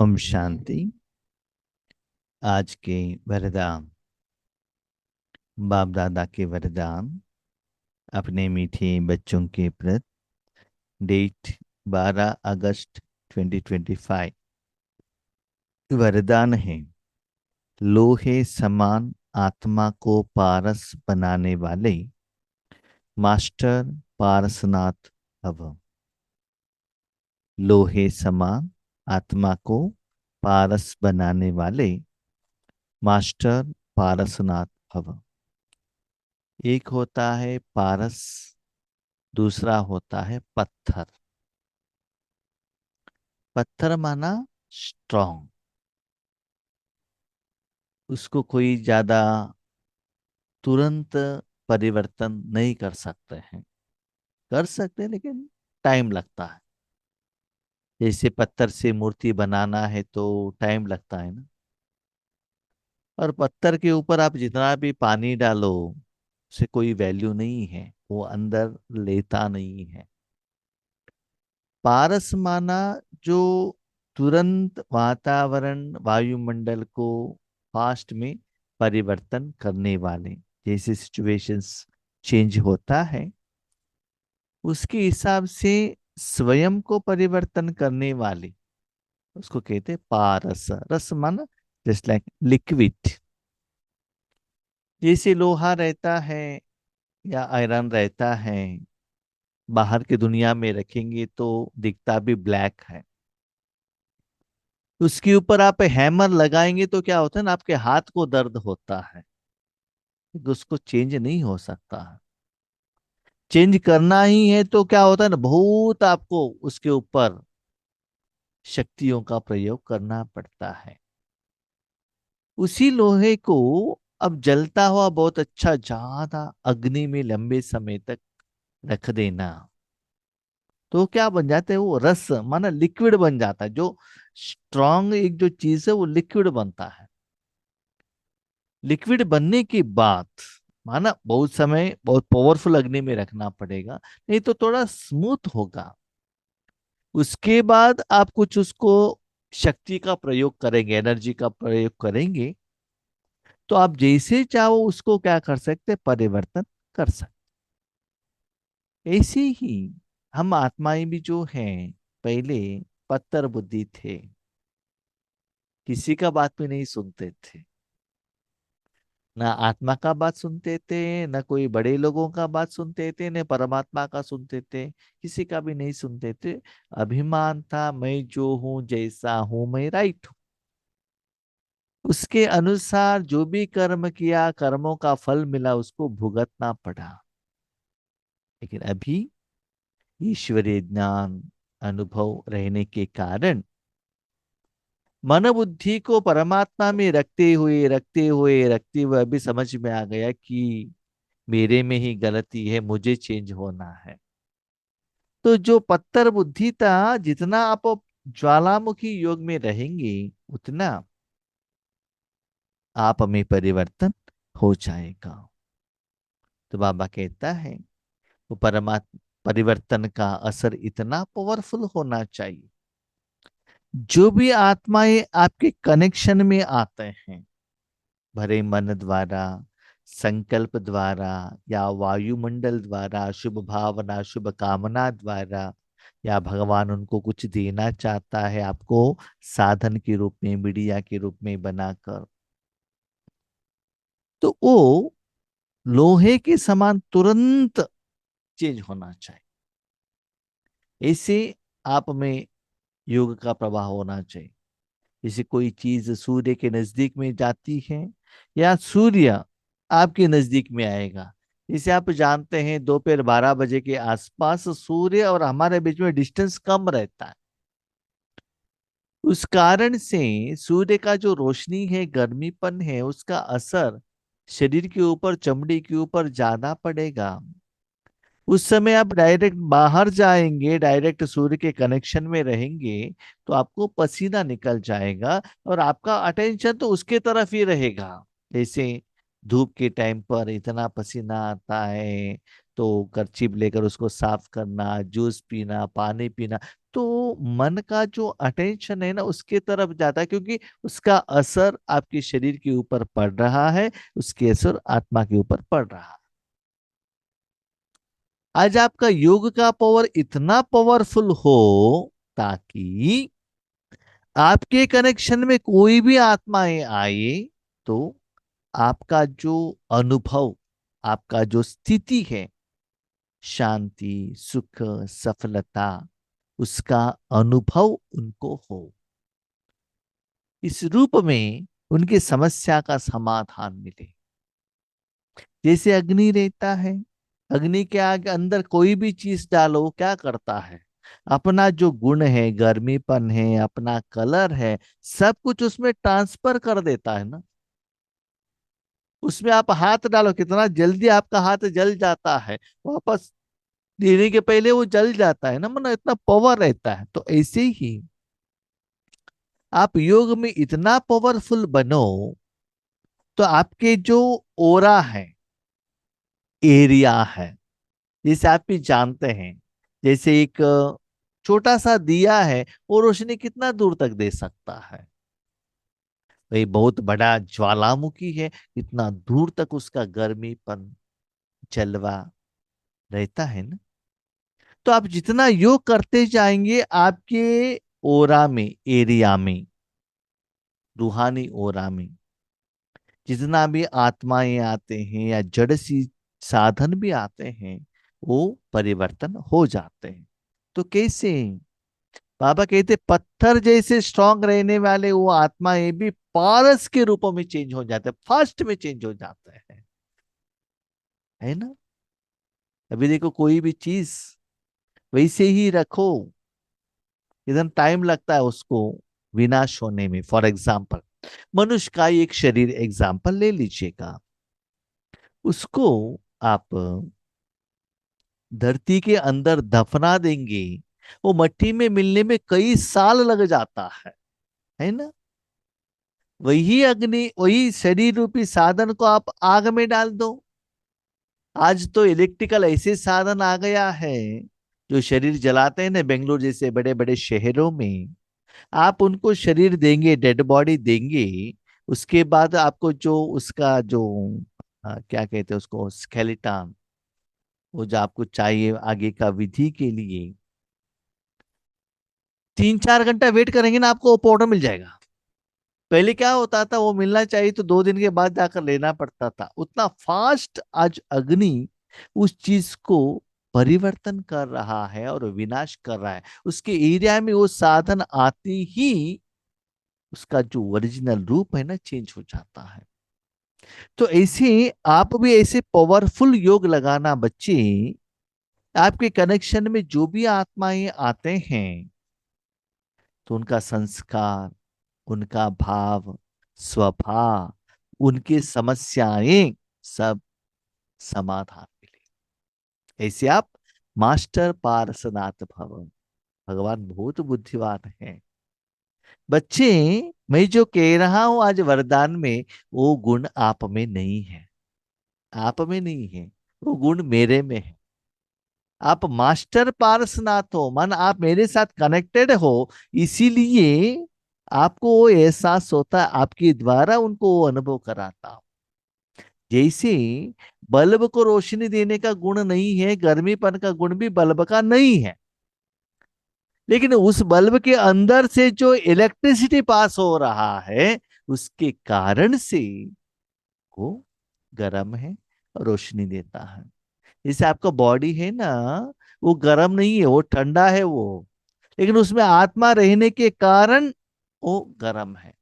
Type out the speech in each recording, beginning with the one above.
ओम शांति। आज के वरदान, बाप दादा के वरदान अपने मीठे बच्चों के प्रति। डेट 12 अगस्त 2025। वरदान है, लोहे समान आत्मा को पारस बनाने वाले मास्टर पारसनाथ भव। लोहे समान आत्मा को पारस बनाने वाले मास्टर पारसनाथ भव। एक होता है पारस, दूसरा होता है पत्थर। पत्थर माना स्ट्रॉन्ग, उसको कोई ज्यादा तुरंत परिवर्तन नहीं कर सकते हैं। कर सकते हैं लेकिन टाइम लगता है। जैसे पत्थर से मूर्ति बनाना है तो टाइम लगता है ना। और पत्थर के ऊपर आप जितना भी पानी डालो उसे कोई वैल्यू नहीं है, वो अंदर लेता नहीं है। पारस माना जो तुरंत वातावरण वायुमंडल को फास्ट में परिवर्तन करने वाले। जैसे सिचुएशंस चेंज होता है उसके हिसाब से स्वयं को परिवर्तन करने वाले, उसको कहते हैं पारस। रस माना जस्ट लाइक लिक्विड। जैसे लोहा रहता है या आयरन रहता है, बाहर की दुनिया में रखेंगे तो दिखता भी ब्लैक है। उसके ऊपर आप हैमर लगाएंगे तो क्या होता है ना, आपके हाथ को दर्द होता है। तो उसको चेंज नहीं हो सकता है। चेंज करना ही है तो क्या होता है ना, बहुत आपको उसके ऊपर शक्तियों का प्रयोग करना पड़ता है। उसी लोहे को अब जलता हुआ बहुत अच्छा ज्यादा अग्नि में लंबे समय तक रख देना, तो क्या बन जाता है, वो रस माना लिक्विड बन जाता है। जो स्ट्रांग एक जो चीज है वो लिक्विड बनता है। लिक्विड बनने के बाद माना बहुत समय बहुत पावरफुल अग्नि में रखना पड़ेगा, नहीं तो थोड़ा स्मूथ होगा। उसके बाद आप कुछ उसको शक्ति का प्रयोग करेंगे, एनर्जी का प्रयोग करेंगे, तो आप जैसे चाहो उसको क्या कर सकते, परिवर्तन कर सकते। ऐसे ही हम आत्माएं भी जो हैं, पहले पत्थर बुद्धि थे, किसी का बात भी नहीं सुनते थे। ना आत्मा का बात सुनते थे, ना कोई बड़े लोगों का बात सुनते थे, न परमात्मा का सुनते थे, किसी का भी नहीं सुनते थे। अभिमान था, मैं जो हूं जैसा हूं मैं राइट हूं। उसके अनुसार जो भी कर्म किया, कर्मों का फल मिला, उसको भुगतना पड़ा। लेकिन अभी ईश्वरीय ज्ञान अनुभव रहने के कारण मन बुद्धि को परमात्मा में रखते हुए अभी समझ में आ गया कि मेरे में ही गलती है, मुझे चेंज होना है। तो जो पत्थर बुद्धि था, जितना आप ज्वालामुखी योग में रहेंगे उतना आप में परिवर्तन हो जाएगा। तो बाबा कहता है वो परमात्मा परिवर्तन का असर इतना पावरफुल होना चाहिए। जो भी आत्माएं आपके कनेक्शन में आते हैं, भरे मन द्वारा, संकल्प द्वारा, या वायुमंडल द्वारा, शुभ भावना शुभ कामना द्वारा, या भगवान उनको कुछ देना चाहता है आपको साधन के रूप में, मीडिया के रूप में बनाकर, तो वो लोहे के समान तुरंत चेंज होना चाहिए। ऐसे आप में योग का प्रवाह होना चाहिए। जैसे कोई चीज सूर्य के नजदीक में जाती है या सूर्य आपके नजदीक में आएगा। जैसे आप जानते हैं दोपहर 12 बजे के आसपास सूर्य और हमारे बीच में डिस्टेंस कम रहता है। उस कारण से सूर्य का जो रोशनी है, गर्मीपन है, उसका असर शरीर के ऊपर, चमड़ी के ऊपर ज्यादा पड़ेगा। उस समय आप डायरेक्ट बाहर जाएंगे, डायरेक्ट सूर्य के कनेक्शन में रहेंगे, तो आपको पसीना निकल जाएगा और आपका अटेंशन तो उसके तरफ ही रहेगा। जैसे धूप के टाइम पर इतना पसीना आता है तो कर्चीप लेकर उसको साफ करना, जूस पीना, पानी पीना, तो मन का जो अटेंशन है ना उसके तरफ जाता है, क्योंकि उसका असर आपके शरीर के ऊपर पड़ रहा है, उसके असर आत्मा के ऊपर पड़ रहा है। आज आपका योग का पावर इतना पावरफुल हो ताकि आपके कनेक्शन में कोई भी आत्माएं आए तो आपका जो अनुभव, आपका जो स्थिति है, शांति, सुख, सफलता, उसका अनुभव उनको हो, इस रूप में उनकी समस्या का समाधान मिले। जैसे अग्नि रहता है, अग्नि के आगे अंदर कोई भी चीज डालो वो क्या करता है, अपना जो गुण है, गर्मीपन है, अपना कलर है, सब कुछ उसमें ट्रांसफर कर देता है ना। उसमें आप हाथ डालो, कितना जल्दी आपका हाथ जल जाता है, वापस देने के पहले वो जल जाता है ना, मतलब इतना पावर रहता है। तो ऐसे ही आप योग में इतना पावरफुल बनो तो आपके जो ओरा है, एरिया है, जैसे आप भी जानते हैं, जैसे एक छोटा सा दिया है, वो रोशनी कितना दूर तक दे सकता है। वही बहुत बड़ा ज्वालामुखी है, कितना दूर तक उसका गर्मीपन, जलवा रहता है ना। तो आप जितना योग करते जाएंगे आपके ओरा में, एरिया में, रूहानी ओरा में जितना भी आत्माएं आते हैं या जड़ सी साधन भी आते हैं, वो परिवर्तन हो जाते हैं। तो कैसे? बाबा कहते पत्थर जैसे स्ट्रांग रहने वाले वो आत्माएं भी पारस के रूपों में चेंज हो जाते हैं, फास्ट में चेंज हो जाते हैं, है ना। अभी देखो कोई भी चीज वैसे ही रखो, इधर टाइम लगता है उसको विनाश होने में। फॉर एग्जाम्पल मनुष्य का एक शरीर एग्जाम्पल ले लीजिएगा, उसको आप धरती के अंदर दफना देंगे, वो मट्टी में मिलने में कई साल लग जाता है ना। वही अग्नि, वही शरीर रूपी साधन को आप आग में डाल दो। आज तो इलेक्ट्रिकल ऐसे साधन आ गया है जो शरीर जलाते हैं ना, बेंगलोर जैसे बड़े बड़े शहरों में। आप उनको शरीर देंगे, डेड बॉडी देंगे, उसके बाद आपको जो उसका जो क्या कहते हैं उसको, स्केलेटन, वो जो आपको चाहिए आगे का विधि के लिए, 3-4 घंटा वेट करेंगे ना, आपको वो पाउडर मिल जाएगा। पहले क्या होता था, वो मिलना चाहिए तो 2 दिन के बाद जाकर लेना पड़ता था। उतना फास्ट आज अग्नि उस चीज को परिवर्तन कर रहा है और विनाश कर रहा है। उसके एरिया में वो साधन आते ही उसका जो ओरिजिनल रूप है ना चेंज हो जाता है। तो ऐसे आप भी ऐसे पावरफुल योग लगाना बच्चे, आपके कनेक्शन में जो भी आत्माएं आते हैं तो उनका संस्कार, उनका भाव, स्वभाव, उनकी समस्याएं सब समाधान मिले। ऐसे आप मास्टर पारसनाथ भव, भगवान बहुत बुद्धिमान है। बच्चे, मैं जो कह रहा हूं आज वरदान में, वो गुण आप में नहीं है, आप में नहीं है, वो गुण मेरे में है। आप मास्टर पारसनाथ हो, मन आप मेरे साथ कनेक्टेड हो, इसीलिए आपको वो एहसास होता है, आपके द्वारा उनको वो अनुभव कराता हूं। जैसे बल्ब को रोशनी देने का गुण नहीं है, गर्मीपन का गुण भी बल्ब का नहीं है, लेकिन उस बल्ब के अंदर से जो इलेक्ट्रिसिटी पास हो रहा है उसके कारण से वो गर्म है, रोशनी देता है। जैसे आपका बॉडी है ना, वो गर्म नहीं है, वो ठंडा है वो, लेकिन उसमें आत्मा रहने के कारण वो गर्म है।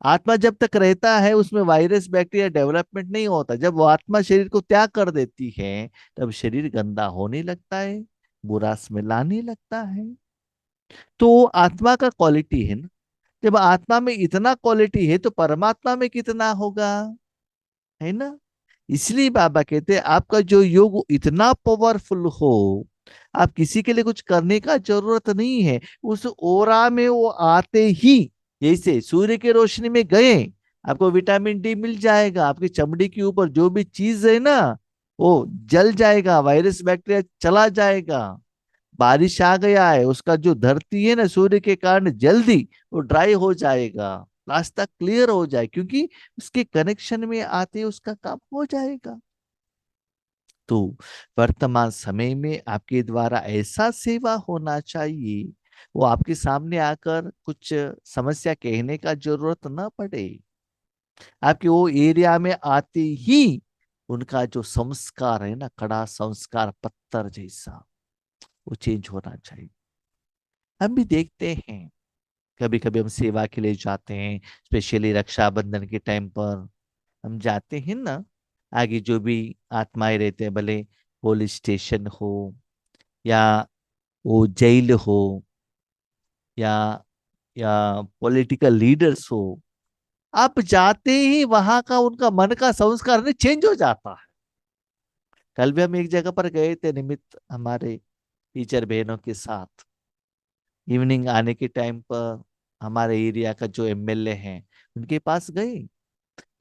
आत्मा जब तक रहता है उसमें वायरस बैक्टीरिया डेवलपमेंट नहीं होता। जब वो आत्मा शरीर को त्याग कर देती है तब शरीर गंदा होने लगता है, बुरा स्मेल आने लगता है। तो आत्मा का क्वालिटी है ना, जब आत्मा में इतना क्वालिटी है तो परमात्मा में कितना होगा, है ना। इसलिए बाबा कहते हैं आपका जो योग इतना पावरफुल हो, आप किसी के लिए कुछ करने का जरूरत नहीं है, उस ओरा में वो आते ही, जैसे सूर्य की रोशनी में गए, आपको विटामिन डी मिल जाएगा, आपकी चमड़ी के ऊपर जो भी चीज है ना वो जल जाएगा, वायरस बैक्टीरिया चला जाएगा, बारिश आ गया है, उसका जो धरती है ना सूर्य के कारण जल्दी वो ड्राई हो जाएगा, रास्ता क्लियर हो जाए, क्योंकि उसके कनेक्शन में आते ही उसका काम हो जाएगा। तो वर्तमान समय में आपके द्वारा ऐसा सेवा होना चाहिए, वो आपके सामने आकर कुछ समस्या कहने का जरूरत ना पड़े, आपके वो एरिया में आते ही उनका जो संस्कार है ना, कड़ा संस्कार पत्थर जैसा, वो चेंज होना चाहिए। हम भी देखते हैं, कभी कभी हम सेवा के लिए जाते हैं, स्पेशली रक्षाबंधन के टाइम पर हम जाते हैं ना, आगे जो भी आत्माएं रहते हैं, भले पुलिस स्टेशन हो या वो जेल हो या या पॉलिटिकल लीडर्स हो, आप जाते ही वहां का उनका मन का संस्कार नहीं चेंज हो जाता है। कल भी हम एक जगह पर गए थे निमित्त हमारे टीचर बहनों के साथ, इवनिंग आने के टाइम पर हमारे एरिया का जो एमएलए हैं उनके पास गए।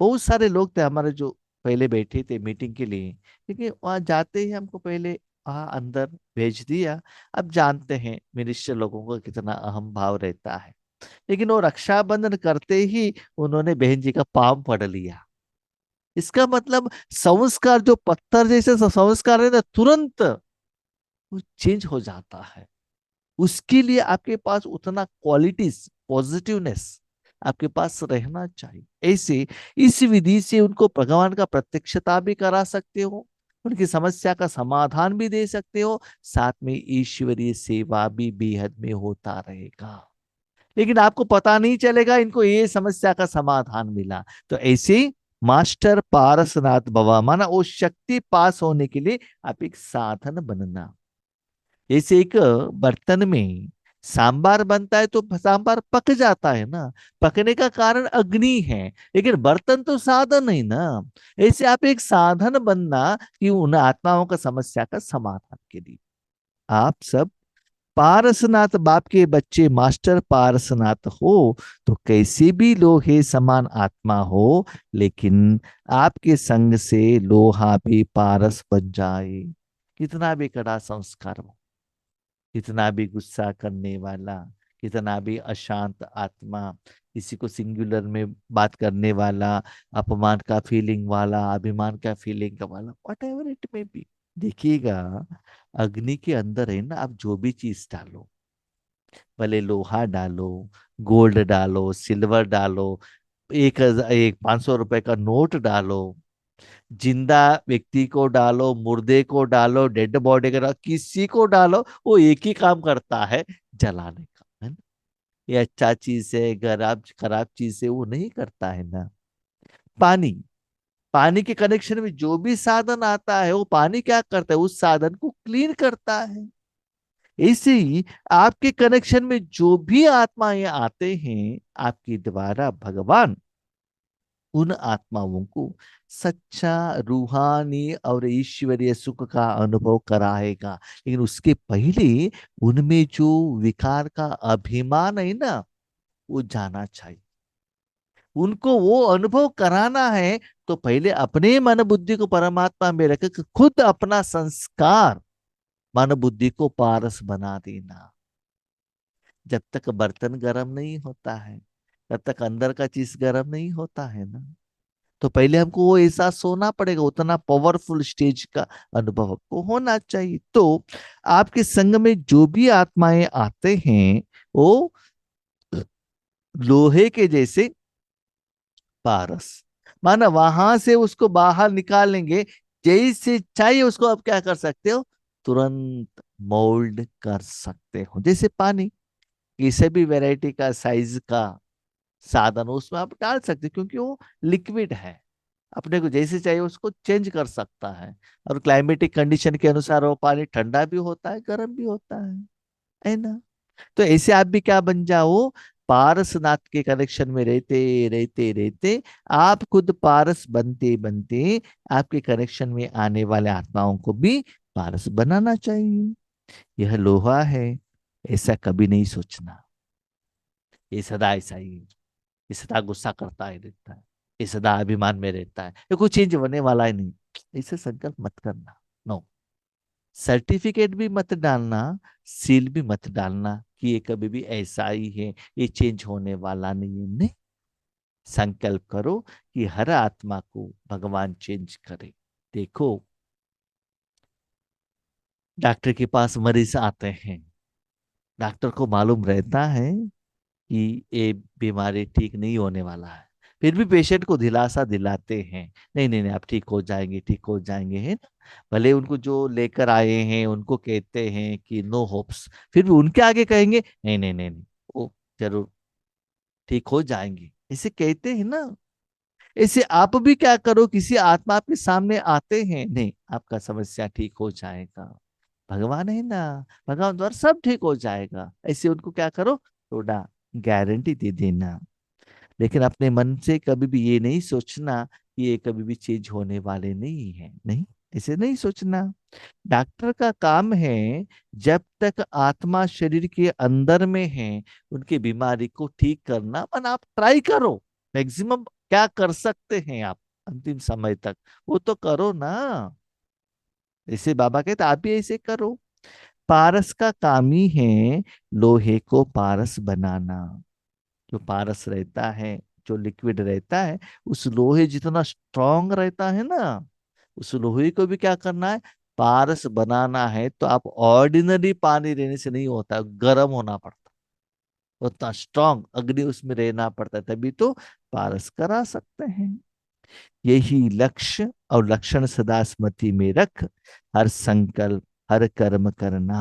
बहुत सारे लोग थे हमारे जो पहले बैठे थे मीटिंग के लिए, लेकिन वहां जाते ही हमको पहले वहां अंदर भेज दिया। अब जानते हैं मिनिस्टर लोगों का कितना अहम भाव रहता है, लेकिन वो रक्षाबंधन करते ही उन्होंने बहन जी का पाँव पकड़ लिया। इसका मतलब संस्कार जो पत्थर जैसे संस्कार है ना, तुरंत वो चेंज हो जाता है। उसके लिए आपके पास उतना क्वालिटीज, पॉजिटिवनेस आपके पास रहना चाहिए। ऐसे इस विधि से उनको भगवान का प्रत्यक्षता भी करा सकते हो, उनकी समस्या का समाधान भी दे सकते हो, साथ में ईश्वरीय सेवा भी बेहद में होता रहेगा। लेकिन आपको पता नहीं चलेगा इनको ये समस्या का समाधान मिला। तो ऐसे मास्टर पारसनाथ भवा, माना वो शक्ति पास होने के लिए आप एक साधन बनना। जैसे एक बर्तन में सांबार बनता है तो सांबार पक जाता है ना, पकने का कारण अग्नि है, लेकिन बर्तन तो साधन है ना। ऐसे आप एक साधन बनना कि उन आत्माओं का समस्या का समाधान के लिए। आप सब पारसनाथ बाप के बच्चे मास्टर पारसनाथ हो, तो कैसे भी लोहे समान आत्मा हो, लेकिन आपके संग से लोहा भी पारस बन जाए। कितना भी कड़ा संस्कार हो, कितना भी गुस्सा करने वाला, कितना भी अशांत आत्मा, किसी को सिंगुलर में बात करने वाला, अपमान का फीलिंग वाला, अभिमान का फीलिंग का वाला, वट एवर इट में बी, देखिएगा अग्नि के अंदर है ना, आप जो भी चीज डालो, भले लोहा डालो, गोल्ड डालो, सिल्वर डालो, 500 रुपए का नोट डालो, जिंदा व्यक्ति को डालो, मुर्दे को डालो, डेड बॉडी को डालो, किसी को डालो, वो एक ही काम करता है, जलाने का, है ना। ये अच्छा चीज है, खराब खराब चीज है, वो नहीं करता है ना। पानी, पानी के कनेक्शन में जो भी साधन आता है, वो पानी क्या करता है, उस साधन को क्लीन करता है। ऐसे ही आपके कनेक्शन में जो भी आत्माएं आते हैं, आपके द्वारा भगवान उन आत्माओं को सच्चा रूहानी और ईश्वरीय सुख का अनुभव कराएगा। लेकिन उसके पहले उनमें जो विकार का अभिमान है ना, वो जाना चाहिए। उनको वो अनुभव कराना है, तो पहले अपने मन बुद्धि को परमात्मा में रख के खुद अपना संस्कार मन बुद्धि को पारस बना देना। जब तक बर्तन गर्म नहीं होता है, तब तक अंदर का चीज गर्म नहीं होता है ना। तो पहले हमको वो एहसास होना पड़ेगा, उतना पावरफुल स्टेज का अनुभव आपको होना चाहिए। तो आपके संग में जो भी आत्माएं आते हैं, वो लोहे के जैसे पारस, माना वहां से उसको बाहर निकालेंगे, जैसे चाहिए उसको आप क्या कर सकते हो, तुरंत मोल्ड कर सकते हो। जैसे पानी, किसी भी वैरायटी का साइज का साधन हो, उसमें आप डाल सकते हो, क्योंकि वो लिक्विड है, अपने को जैसे चाहिए उसको चेंज कर सकता है। और क्लाइमेटिक कंडीशन के अनुसार वो पानी ठंडा भी होता है, गर्म भी होता है ना। तो ऐसे आप भी क्या बन जाओ, पारसनाथ के कनेक्शन में रहते रहते रहते आप खुद पारस बनते बनते आपके कनेक्शन में आने वाले आत्माओं को भी पारस बनाना चाहिए। यह लोहा है, ऐसा कभी नहीं सोचना, ये सदा ऐसा ही है, ये सदा गुस्सा करता ही रहता है, ये सदा अभिमान में रहता है, ये कुछ चेंज होने वाला ही नहीं, ऐसे संकल्प मत करना। नो, सर्टिफिकेट भी मत डालना, सील भी मत डालना कि ये कभी भी ऐसा ही है, ये चेंज होने वाला नहीं है। नहीं, संकल्प करो कि हर आत्मा को भगवान चेंज करे। देखो, डॉक्टर के पास मरीज आते हैं, डॉक्टर को मालूम रहता है कि ये बीमारी ठीक नहीं होने वाला है, फिर भी पेशेंट को दिलासा दिलाते हैं, नहीं नहीं नहीं आप ठीक हो जाएंगे, ठीक हो जाएंगे, है ना। भले उनको जो लेकर आए हैं उनको कहते हैं कि नो होप्स, फिर भी उनके आगे कहेंगे नहीं नहीं नहीं नहीं, वो जरूर ठीक हो जाएंगे, इसे कहते हैं ना। ऐसे आप भी क्या करो, किसी आत्मा आपके सामने आते हैं, नहीं आपका समस्या ठीक हो जाएगा, भगवान है ना, भगवान द्वारा सब ठीक हो जाएगा, ऐसे उनको क्या करो, थोड़ा गारंटी दे देना। लेकिन अपने मन से कभी भी ये नहीं सोचना कि ये कभी भी चेंज होने वाले नहीं है, नहीं, ऐसे नहीं सोचना। डॉक्टर का काम है, जब तक आत्मा शरीर के अंदर में है उनकी बीमारी को ठीक करना, पर आप ट्राई करो, मैक्सिमम क्या कर सकते हैं आप अंतिम समय तक, वो तो करो ना। ऐसे बाबा कहते आप भी ऐसे करो। पारस का काम ही है लोहे को पारस बनाना। जो पारस रहता है, जो लिक्विड रहता है, उस लोहे जितना स्ट्रांग रहता है ना, उस लोहे को भी क्या करना है, पारस बनाना है। तो आप ऑर्डिनरी पानी रहने से नहीं होता, गर्म होना पड़ता, उतना स्ट्रांग अग्नि उसमें रहना पड़ता है, तभी तो पारस करा सकते हैं। यही लक्ष्य और लक्षण सदा स्मृति में रख, हर संकल्प हर कर्म करना।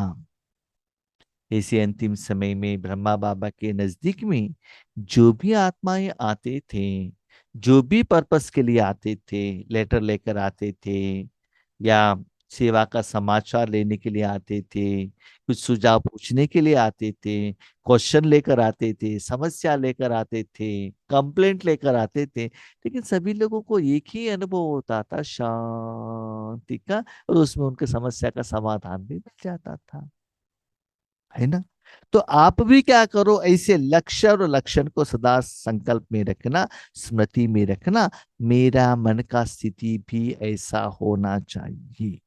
ऐसे अंतिम समय में ब्रह्मा बाबा के नजदीक में जो भी आत्माएं आते थे, जो भी पर्पस के लिए आते थे, लेटर लेकर आते थे या सेवा का समाचार लेने के लिए आते थे, कुछ सुझाव पूछने के लिए आते थे, क्वेश्चन लेकर आते थे, समस्या लेकर आते थे, कंप्लेंट लेकर आते थे, लेकिन सभी लोगों को एक ही अनुभव होता था, शांति का, और उसमें उनके समस्या का समाधान भी मिल जाता था, है ना। तो आप भी क्या करो, ऐसे लक्ष्य और लक्षण को सदा संकल्प में रखना, स्मृति में रखना। मेरा मन का स्थिति भी ऐसा होना चाहिए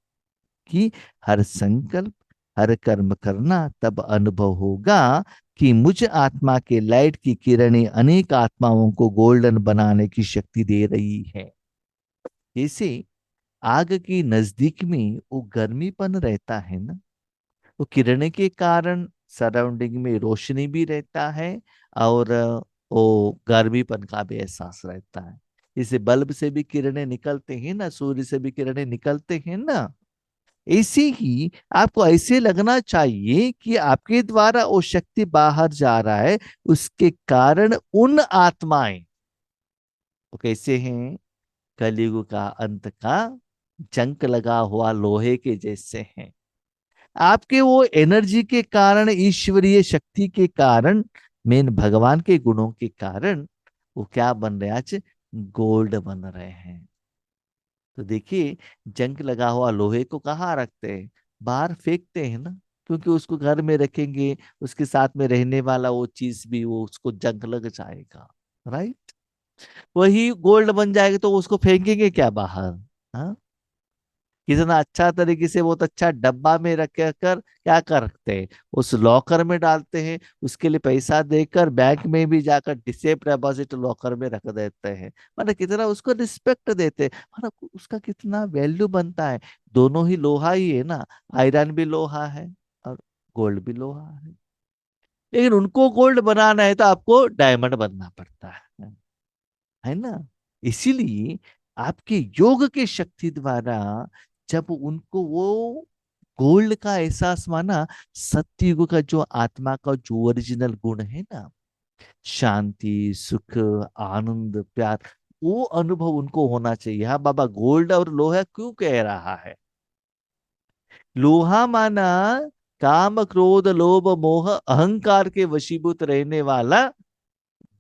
कि हर संकल्प हर कर्म करना, तब अनुभव होगा कि मुझ आत्मा के लाइट की किरणें अनेक आत्माओं को गोल्डन बनाने की शक्ति दे रही है। जैसे आग की नजदीक में वो गर्मीपन रहता है ना, तो किरणें के कारण सराउंडिंग में रोशनी भी रहता है, और वो गर्मीपन का भी एहसास रहता है। इसे बल्ब से भी किरणें निकलते हैं ना, सूर्य से भी किरणें निकलते हैं ना, ऐसे ही आपको ऐसे लगना चाहिए कि आपके द्वारा वो शक्ति बाहर जा रहा है, उसके कारण उन आत्माएं वो कैसे हैं, कलयुग का अंत का जंक लगा हुआ लोहे के जैसे हैं। आपके वो एनर्जी के कारण, ईश्वरीय शक्ति के कारण, मेन भगवान के गुणों के कारण वो क्या बन रहे हैं, आज गोल्ड बन रहे हैं। तो देखिए, जंग लगा हुआ लोहे को कहाँ रखते हैं, बाहर फेंकते हैं ना, क्योंकि उसको घर में रखेंगे, उसके साथ में रहने वाला वो चीज भी वो उसको जंग लग जाएगा, राइट। वही गोल्ड बन जाएगा तो उसको फेंकेंगे क्या बाहर, हाँ। कितना अच्छा तरीके से बहुत अच्छा डब्बा में रख कर क्या करते हैं, उस लॉकर में डालते हैं, उसके लिए पैसा देकर बैंक में भी जाकर सेफ डिपॉजिट लॉकर में रख देते हैं। मतलब कितना उसको रिस्पेक्ट देते हैं, मतलब उसका कितना वैल्यू बनता है। दोनों ही लोहा ही है ना, आयरन भी लोहा है और गोल्ड भी लोहा है, लेकिन उनको गोल्ड बनाना है तो आपको डायमंड बनना पड़ता है ना। इसीलिए आपके योग के शक्ति द्वारा जब उनको वो गोल्ड का एहसास माना, सत्युग का जो आत्मा का जो ओरिजिनल गुण है ना, शांति सुख आनंद प्यार, वो अनुभव उनको होना चाहिए। हाँ बाबा, गोल्ड और लोहा क्यों कह रहा है, लोहा माना काम क्रोध लोभ मोह अहंकार के वशीभूत रहने वाला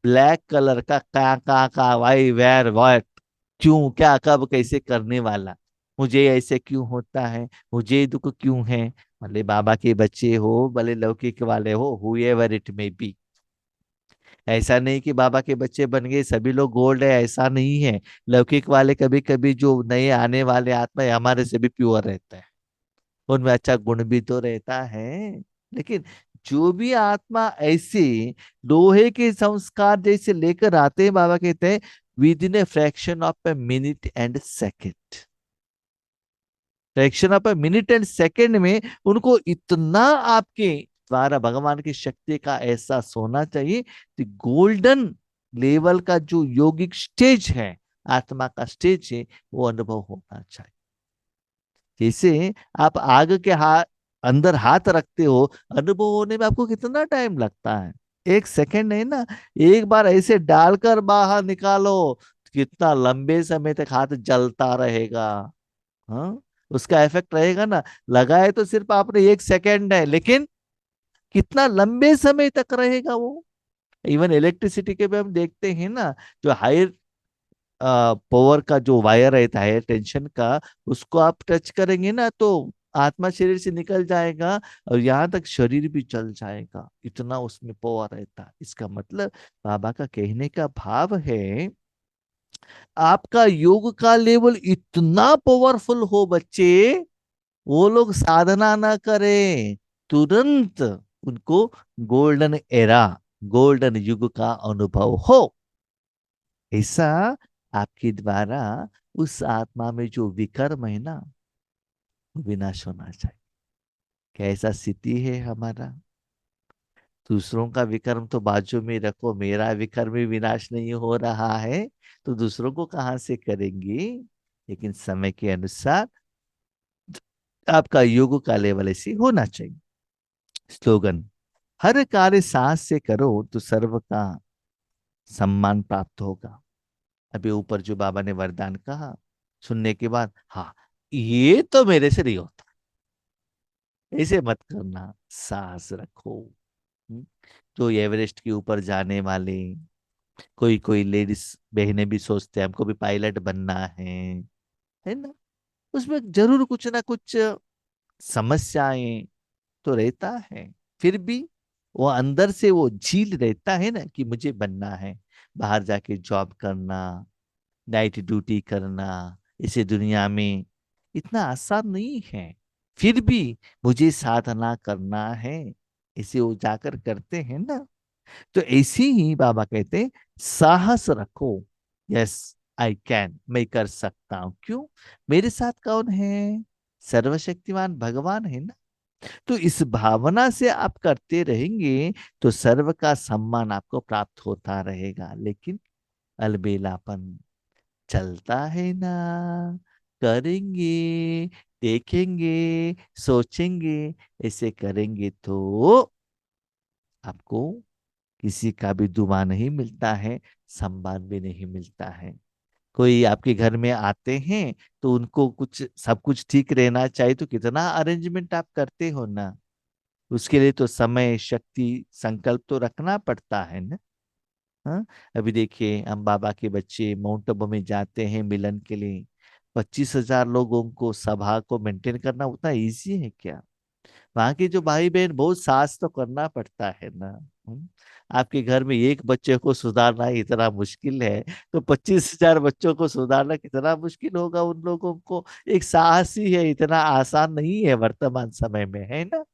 ब्लैक कलर का वाई वेर व्हाट, क्यों क्या कब कैसे करने वाला, मुझे ऐसे क्यों होता है, मुझे दुख क्यों है। भले बाबा के बच्चे हो, भले लौकिक वाले हो, हुएवर इट में बी, ऐसा नहीं कि बाबा के बच्चे बन गए सभी लोग गोल्ड है, ऐसा नहीं है। लौकिक वाले कभी कभी जो नए आने वाले आत्मा है हमारे से भी प्योर रहता है, उनमें अच्छा गुण भी तो रहता है। लेकिन जो भी आत्मा ऐसे लोहे के संस्कार जैसे लेकर आते हैं, बाबा कहते हैं with in a fraction of a minute and second, fraction of a minute and second में उनको इतना आपके द्वारा भगवान की शक्ति का एहसास होना चाहिए कि गोल्डन लेवल का जो योगिक स्टेज है, आत्मा का स्टेज है, वो अनुभव होना चाहिए। जैसे आप आग के अंदर हाथ रखते हो, अनुभव होने में आपको कितना टाइम लगता है? 1 सेकंड नहीं ना। एक बार ऐसे डालकर बाहर निकालो, कितना लंबे समय तक हाथ जलता रहेगा। हाँ, उसका इफेक्ट रहेगा ना। लगाए तो सिर्फ आपने 1 सेकंड है, लेकिन कितना लंबे समय तक रहेगा वो। इवन इलेक्ट्रिसिटी के भी हम देखते हैं ना, जो हाई पावर का जो वायर रहता है टेंशन का, उसको आप टच करेंगे ना तो आत्मा शरीर से निकल जाएगा और यहाँ तक शरीर भी चल जाएगा, इतना उसमें पावर रहता है। इसका मतलब बाबा का कहने का भाव है, आपका योग का लेवल इतना पावरफुल हो बच्चे, वो लोग साधना ना करें, तुरंत उनको गोल्डन एरा, गोल्डन युग का अनुभव हो। ऐसा आपके द्वारा उस आत्मा में जो विकर्म है ना, वो विनाश होना चाहिए। कैसा स्थिति है हमारा? दूसरों का विकर्म तो बाजू में रखो, मेरा विकर्म भी विनाश नहीं हो रहा है, तो दूसरों को कहां से करेंगे? लेकिन समय के अनुसार आपका योग का लेवल ऐसे होना चाहिए। स्लोगन, हर कार्य साहस से करो तो सर्व का सम्मान प्राप्त होगा। अभी ऊपर जो बाबा ने वरदान कहा, सुनने के बाद हाँ, ये तो मेरे से नहीं होता, ऐसे मत करना, साहस रखो। हम्म? तो एवरेस्ट के ऊपर जाने वाले कोई कोई लेडीज बहनें भी सोचते हैं हमको भी पायलट बनना है ना। उसमें जरूर कुछ ना कुछ समस्याएं तो रहता है, फिर भी वो अंदर से वो झील रहता है ना कि मुझे बनना है, बाहर जाके जॉब करना, नाइट ड्यूटी करना, इसे दुनिया में इतना आसान नहीं है। फिर भी मुझे साधना करना है, इसे वो जाकर करते हैं ना। तो ऐसे ही बाबा कहते हैं साहस रखो। यस, आई कैन, मैं कर सकता हूं। क्यों? मेरे साथ कौन है? सर्वशक्तिमान भगवान है ना। तो इस भावना से आप करते रहेंगे तो सर्व का सम्मान आपको प्राप्त होता रहेगा। लेकिन अलबेलापन चलता है ना, करेंगे, देखेंगे, सोचेंगे, ऐसे करेंगे तो आपको किसी का भी दुआ नहीं मिलता है, सम्मान भी नहीं मिलता है। कोई आपके घर में आते हैं तो उनको कुछ सब कुछ ठीक रहना चाहिए, तो कितना अरेंजमेंट आप करते हो ना। उसके लिए तो समय, शक्ति, संकल्प तो रखना पड़ता है ना। हाँ, अभी देखिए हम बाबा के बच्चे माउंट आबू में जाते हैं मिलन के लिए, 25,000 लोगों को सभा को मेंटेन करना उतना इजी है क्या? वहां के जो भाई बहन बहुत साहस तो करना पड़ता है ना। हम्म? आपके घर में एक बच्चे को सुधारना इतना मुश्किल है, तो 25,000 बच्चों को सुधारना कितना मुश्किल होगा उन लोगों को। एक साहस ही है, इतना आसान नहीं है वर्तमान समय में, है ना।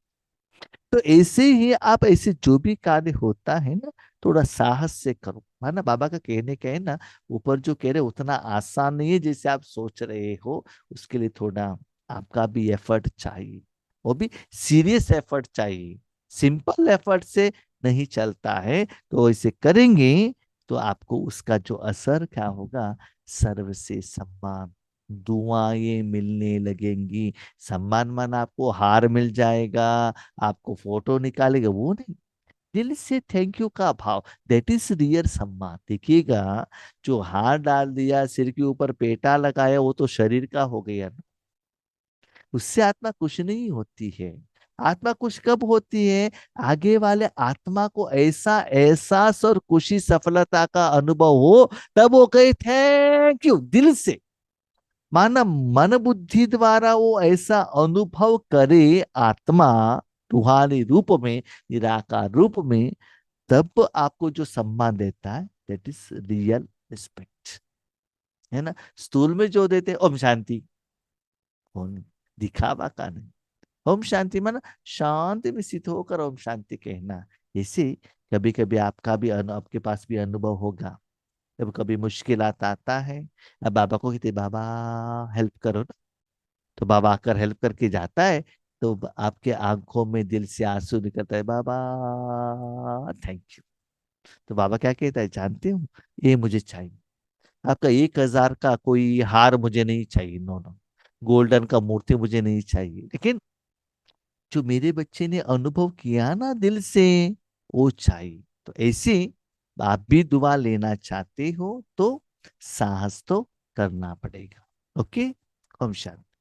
तो ऐसे ही आप ऐसे जो भी कार्य होता है ना, थोड़ा साहस से करो, है ना। बाबा का कहने का है ना, ऊपर जो कह रहे उतना आसान नहीं है जैसे आप सोच रहे हो। उसके लिए थोड़ा आपका भी एफर्ट चाहिए, वो भी सीरियस एफर्ट चाहिए। सिंपल एफर्ट से नहीं चलता है, तो ऐसे करेंगे तो आपको उसका जो असर क्या होगा, सर्व से सम्मान, दुआएं मिलने लगेंगी। सम्मान मन आपको हार मिल जाएगा, आपको फोटो निकालेगा, वो नहीं, दिल से थैंक यू का भाव, दैट इज रियल सम्मान। देखिएगा, जो हार डाल दिया, सिर के ऊपर पेटा लगाया, वो तो शरीर का हो गया ना, उससे आत्मा खुश नहीं होती है। आत्मा खुश कब होती है? आगे वाले आत्मा को ऐसा एहसास और खुशी सफलता का अनुभव हो, तब वो कहे थैंक यू दिल से। माना मन बुद्धि द्वारा वो ऐसा अनुभव करे आत्मा, रूहानी रूप में, निराकार रूप में, तब आपको जो सम्मान देता है, दैट इज रियल रिस्पेक्ट, है ना। स्थूल में जो देते हैं ओम शांति, कौन? दिखावा का नहीं। ओम शांति माना शांति में स्थित होकर ओम शांति कहना। इसे कभी कभी आपका भी आपके पास भी अनुभव होगा, जब कभी मुश्किलात आता है, अब बाबा को कहते बाबा हेल्प करो ना, तो बाबा आकर हेल्प करके जाता है, तो आपके आंखों में दिल से आंसू निकलता है, बाबा थैंक यू। तो बाबा क्या कहता है जानते हो, ये मुझे चाहिए, आपका 1,000 का कोई हार मुझे नहीं चाहिए, नो नो, गोल्डन का मूर्ति मुझे नहीं चाहिए, लेकिन जो मेरे बच्चे ने अनुभव किया ना दिल से, वो चाहिए। तो ऐसे आप भी दुआ लेना चाहते हो तो साहस तो करना पड़ेगा। ओके, ओम शांति।